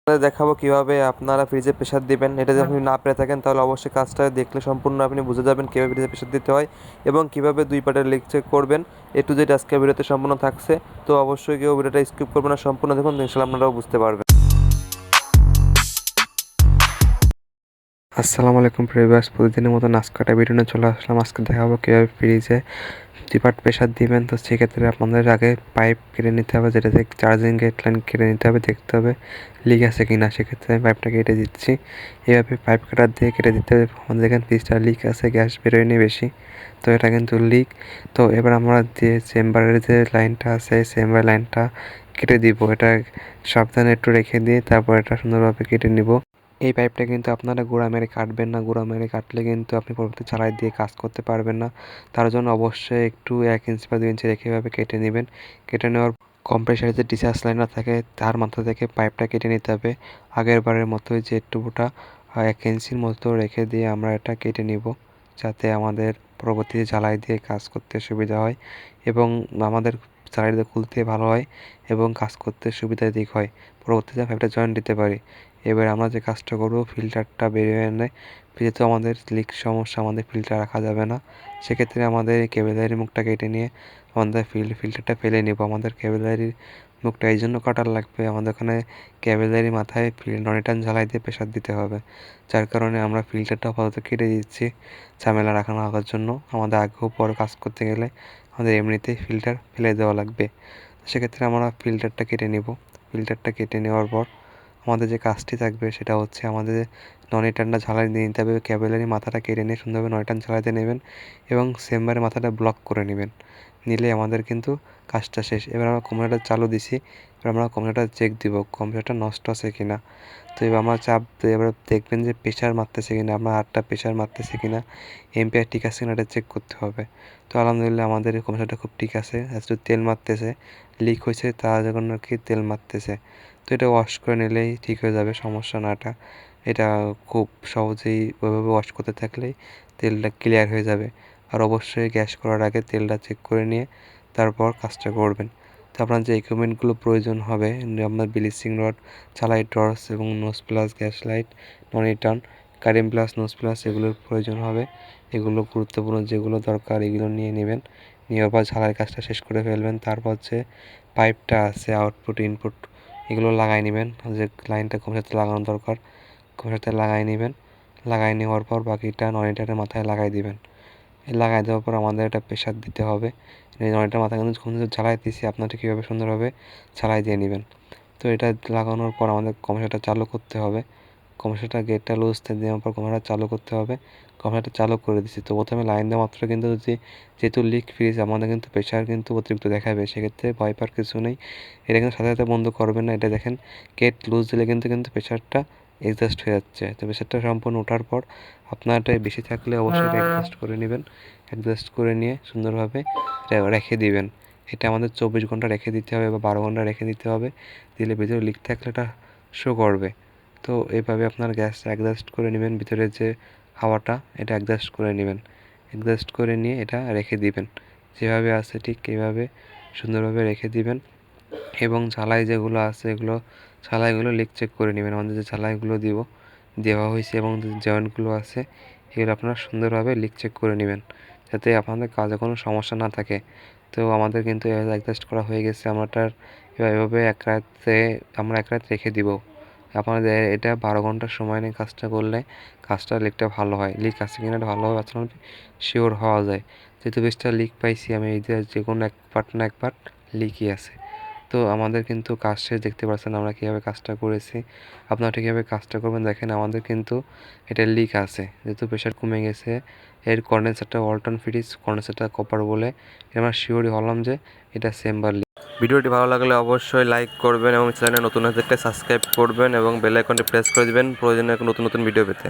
দেখাবো কিভাবে আপনারা ফ্রিজে প্রেসার দিবেন। এটা যদি আপনি না পেরে থাকেন তাহলে অবশ্যই কাজটা দেখলে সম্পূর্ণ আপনি বুঝে যাবেন কিভাবে ফ্রিজে প্রেসার দিতে হয় এবং কিভাবে দুই পার্টের লিক চেক করবেন। একটু যেটা আজকে ভিডিওতে সম্পূর্ণ থাকছে, তো অবশ্যই কেউ ভিডিওটা স্কিপ করবেন না, সম্পূর্ণ দেখুন, ইনশাআল্লাহ আপনারাও বুঝতে পারবেন। আসসালামু আলাইকুম প্রিভিয়াস প্রতিদিনের মতো নাস্কাটা ভিডিও নিয়ে চলে আসলাম। আজকে দেখাবো কীভাবে ফ্রিজে দুই পার্ট প্রেসার দিবেন। তো সেক্ষেত্রে আপনাদের আগে পাইপ কেটে নিতে হবে, যেটাতে চার্জিং গেট লাইন কেটে নিতে হবে, দেখতে হবে লিক আছে কি না। সেক্ষেত্রে আমি পাইপটা কেটে দিচ্ছি। এইভাবে পাইপ কাটার দিয়ে কেটে দিতে হবে। আমাদের এখানে ফ্রিজটা লিক আছে, গ্যাস বেরোয়নি বেশি, তো এটা কিন্তু লিক। তো এবার আমরা যে চেম্বারের যে লাইনটা আছে চেম্বারের লাইনটা কেটে দিব। এটা সাবধানে একটু রেখে দিয়ে তারপর এটা সুন্দরভাবে কেটে নিব। এই পাইপটা কিন্তু আপনারা গোড়া মেরে কাটবেন না, গোড়া মেরে কাটলে কিন্তু আপনি পরবর্তী চালাই দিয়ে কাজ করতে পারবেন না। তার জন্য অবশ্যই একটু 1 ইঞ্চি বা 2 ইঞ্চি রেখে এভাবে কেটে নেবেন। কেটে নেওয়ার কম্প্রেসারে যে ডিসচার্জ লাইনার থাকে তার মাথা থেকে পাইপটা কেটে নিতে হবে। আগের বারের মতোই যে টুকুটা 1 ইঞ্চির মতো রেখে দিয়ে আমরা এটা কেটে নিব, যাতে আমাদের পরবর্তীতে ঝালাই দিয়ে কাজ করতে সুবিধা হয় এবং আমাদের ঝালাই দিয়ে খুলতে ভালো হয় এবং কাজ করতে সুবিধা দিক হয়। পরবর্তীতে পাইপটা জয়েন্ট দিতে পারি। এবার আমরা যে কাজটা করবো, ফিল্টারটা বেরিয়ে এনে, যেহেতু আমাদের লিক সমস্যা, আমাদের ফিল্টার রাখা যাবে না, সেক্ষেত্রে আমাদের এই কেবেলারির মুখটা কেটে নিয়ে আমাদের ফিল্টারটা ফেলে নেব। আমাদের কেবেলারির মুখটা এই জন্য কাটার লাগবে, আমাদের ওখানে কেবেলারি মাথায় নন টান ঝালাই দিয়ে প্রেসার দিতে হবে, যার কারণে আমরা ফিল্টারটা আপাতত কেটে দিচ্ছি ঝামেলা রাখার জন্য। আমাদের আগেও পরে কাজ করতে গেলে আমাদের এমনিতেই ফিল্টার ফেলে দেওয়া লাগবে। সেক্ষেত্রে আমরা ফিল্টারটা কেটে নেব। ফিল্টারটা কেটে নেওয়ার পর আমাদের যে কাজটি থাকবে সেটা হচ্ছে আমাদের নন টানটা ঝালাই দিয়ে নিতে হবে। ক্যাবেলারি মাথাটা কেটে নিয়ে সুন্দরভাবে নন টান ঝালাইতে নেবেন এবং চেম্বারের মাথাটা ব্লক করে নেবেন। নিলে আমাদের কিন্তু কাজটা শেষ। এবার আমরা কম্পিউটার চালু দিছি, এবার আমরা কম্পিউটার চেক দিব কম্পিউটারটা নষ্ট আছে কিনা। তো এবার আমরা চাপ দিয়ে এবার দেখবেন যে প্রেশার মারতেছে কিনা, আপনার হাতটা প্রেশার মারতেছে কিনা, এম্পিয়ার ঠিক আছে কিনা এটা চেক করতে হবে। তো আলহামদুলিল্লাহ আমাদের কম্পিউটারটা খুব ঠিক আছে। একটু তেল মারতেছে, লিক হয়েছে তার জন্য কি তেল মারতেছে। তো এটা ওয়াশ করে নিলেই ঠিক হয়ে যাবে, সমস্যা না। এটা খুব সহজেই ওইভাবে ওয়াশ করতে থাকলেই তেলটা ক্লিয়ার হয়ে যাবে। আর অবশ্যই গ্যাস করার আগে তেলটা চেক করে নিয়ে তারপর কাজটা করবেন। তো আপনার যে ইকুইপমেন্টগুলো প্রয়োজন হবে, আপনার ব্লিচিং রড, চালাই টর্চ এবং nose plus gas light, monitor, current plus nose plus এগুলোর প্রয়োজন হবে। এগুলো গুরুত্বপূর্ণ, যেগুলো দরকার এগুলো নিয়ে নেবেন। নেওয়ার পর ঝালাইয়ের কাজটা শেষ করে ফেলবেন। তারপর যে পাইপটা আছে আউটপুট ইনপুট এগুলো লাগাই নেবেন, যে লাইনটা কোন সাথে লাগানো দরকার কোন সাথে লাগাই নেবেন। লাগাই নেওয়ার পর বাকিটা ননিটারের মাথায় লাগাই দিবেন। লাগাই দেওয়ার পর আমাদের এটা প্রেশার দিতে হবে। এই ননিটার মাথায় কিন্তু ঝালাই দিয়েছি, আপনারা কীভাবে সুন্দরভাবে ঝালাই দিয়ে নেবেন। তো এটা লাগানোর পর আমাদের কম্প্রেসারটা চালু করতে হবে। কম্প্রেসারটা গেটটা লুজতে দেওয়ার পর কম্প্রেসারটা চালু করতে হবে। কম্প্রেসারটা চালু করে দিচ্ছি। তো প্রথমে লাইন দেওয়া মাত্র কিন্তু যেহেতু লিক ফ্রিজ আমাদের কিন্তু প্রেশার কিন্তু অতিরিক্ত দেখাবে, সেক্ষেত্রে ভয় পাওয়ার কিছু নেই। এটা কিন্তু সাথে সাথে বন্ধ করবেন না। এটা দেখেন গেট লুজ দিলে কিন্তু প্রেশারটা অ্যাডজাস্ট হয়ে যাচ্ছে। তো প্রেশারটা সম্পূর্ণ ওঠার পর আপনার এটা বেশি থাকলে অবশ্যই এটা অ্যাডজাস্ট করে নেবেন। অ্যাডজাস্ট করে নিয়ে সুন্দরভাবে রেখে দিবেন। এটা আমাদের 24 ঘন্টা রেখে দিতে হবে বা 12 ঘন্টা রেখে দিতে হবে। দিলে ভিতরে লিক থাকলে এটা শো করবে। তো এইভাবে আপনার গ্যাস অ্যাডজাস্ট করে নেবেন, ভিতরে যে হাওয়াটা এটা অ্যাডজাস্ট করে নেবেন। অ্যাডজাস্ট করে নিয়ে এটা রেখে দিবেন, যেভাবে আছে ঠিক এইভাবে সুন্দরভাবে রেখে দিবেন। এবং ঝালাই যেগুলো আছে এগুলো ঝালাইগুলো লিক চেক করে নেবেন। আমাদের যে ঝালাইগুলো দেওয়া হয়েছে এবং যে জয়েন্টগুলো আছে এগুলো আপনারা সুন্দরভাবে লিক চেক করে নেবেন, যাতে আপনাদের কাজে কোনো সমস্যা না থাকে। তো আমাদের কিন্তু অ্যাডজাস্ট করা হয়ে গেছে। এভাবে আমরা এক রাত রেখে দিব। আপনাদের এটা 12 ঘন্টার সময় নিয়ে কাজটা করলে লিকটা ভালো হয়। লিক আছে কিনা এটা ভালোভাবে আপনার শিওর হওয়া যায়। যেহেতু বেশটা লিক পাইছি আমি, এই যে কোনো এক পার্ট না এক পার্ট লিকই আছে। তো আমাদের কিন্তু কাজ শেষ, দেখতে পাচ্ছেন আমরা কীভাবে কাজটা করেছি। আপনারা কীভাবে কাজটা করবেন দেখেন। আমাদের কিন্তু এটা লিক আছে, যেহেতু প্রেশার কমে গেছে। এর কন্ডেন্সারটা ওয়ালটন ফ্রিজ, কন্ডেন্সারটা কপার বলে আমরা শিওরই হলাম যে এটা চেম্বার লিক। ভিডিওটি ভালো লাগলে অবশ্যই লাইক করবেন এবং চ্যানেলে নতুন হয়ে থাকলে সাবস্ক্রাইব করবেন এবং বেল আইকনটি প্রেস করে দিবেন প্রয়োজনীয় নতুন নতুন ভিডিও পেতে।